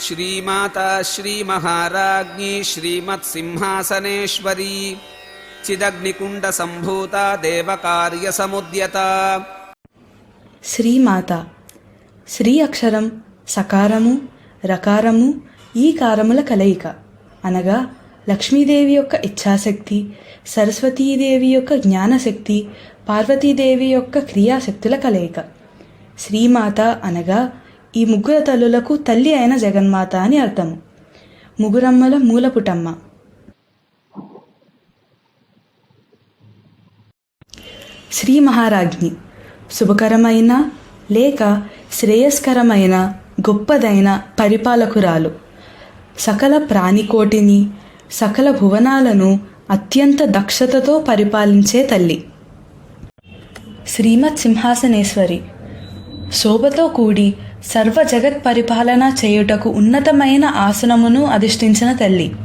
श्रीमाता श्रीमहाराज्ञी श्रीमत्सिंहासनेश्वरी चिदग्निकुण्डसम्भूता देवकार्यसमुद्यता। శ్రీమాత శ్రీ అక్షరం సకారము రకారము ఈ కారముల కలయిక అనగా లక్ష్మీదేవి యొక్క ఇచ్ఛాశక్తి, సరస్వతీదేవి యొక్క జ్ఞానశక్తి, పార్వతీదేవి యొక్క క్రియాశక్తుల కలయిక. శ్రీమాత అనగా ఈ ముగ్గురు తల్లులకు తల్లి అయిన జగన్మాత అని అర్థము. ముగురమ్మల మూలపుటమ్మ. శ్రీ మహారాజ్ఞి శుభకరమైన లేక శ్రేయస్కరమైన గొప్పదైన పరిపాలకురాలు. సకల ప్రాణికోటిని సకల భువనాలను అత్యంత దక్షతతో పరిపాలించే తల్లి. శ్రీమత్ సింహాసనేశ్వరి శోభతో కూడి సర్వ జగత్ పరిపాలన చేయుటకు ఉన్నతమైన ఆసనమును అధిష్ఠించిన తల్లి.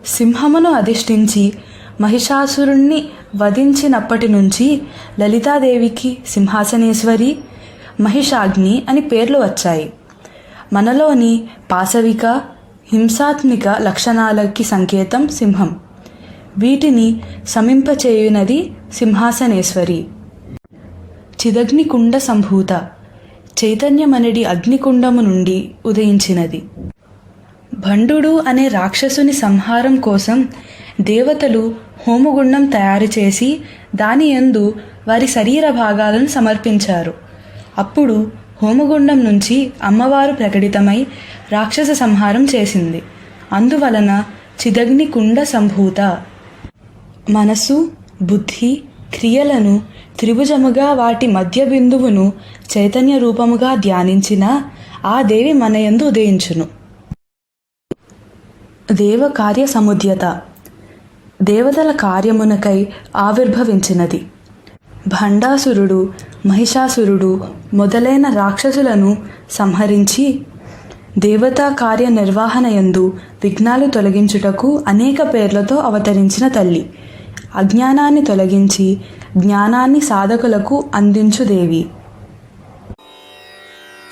సింహమును అధిష్ఠించి మహిషాసురుణ్ణి వధించినప్పటి నుంచి లలితాదేవికి సింహాసనేశ్వరి, మహిషాగ్ని అని పేర్లు వచ్చాయి. మనలోని పాశవిక హింసాత్మిక లక్షణాలకి సంకేతం సింహం. వీటిని శమింపచేయునది సింహాసనేశ్వరి. చిదగ్నికుండ సంభూత చైతన్యమనడి అగ్నికుండము నుండి ఉదయించినది. భండు అనే రాక్షసుని సంహారం కోసం దేవతలు హోమగుండం తయారు చేసి దాని యందు వారి శరీర భాగాలను సమర్పించారు. అప్పుడు హోమగుండం నుంచి అమ్మవారు ప్రకటితమై రాక్షస సంహారం చేసింది. అందువలన చిదగ్నికుండ సంభూత. మనసు, బుద్ధి, క్రియలను త్రిభుజముగా వాటి మధ్య బిందువును చైతన్య రూపముగా ధ్యానించిన ఆ దేవి మనయందు ఉదయించును. దేవ కార్య సముద్యత దేవతల కార్యమునకై ఆవిర్భవించినది. భండాసురుడు, మహిషాసురుడు మొదలైన రాక్షసులను సంహరించి దేవతా కార్య నిర్వహణయందు విఘ్నాలు తొలగించుటకు అనేక పేర్లతో అవతరించిన తల్లి. అజ్ఞానాన్ని తొలగించి జ్ఞానాన్ని సాధకులకు అందించు దేవి.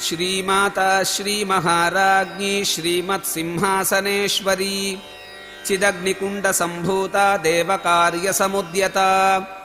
श्रीमाता श्रीमहाराज्ञी श्रीमत्सिंहासनेश्वरी चिदग्निकुण्डसम्भूता देवकार्यसमुद्यता।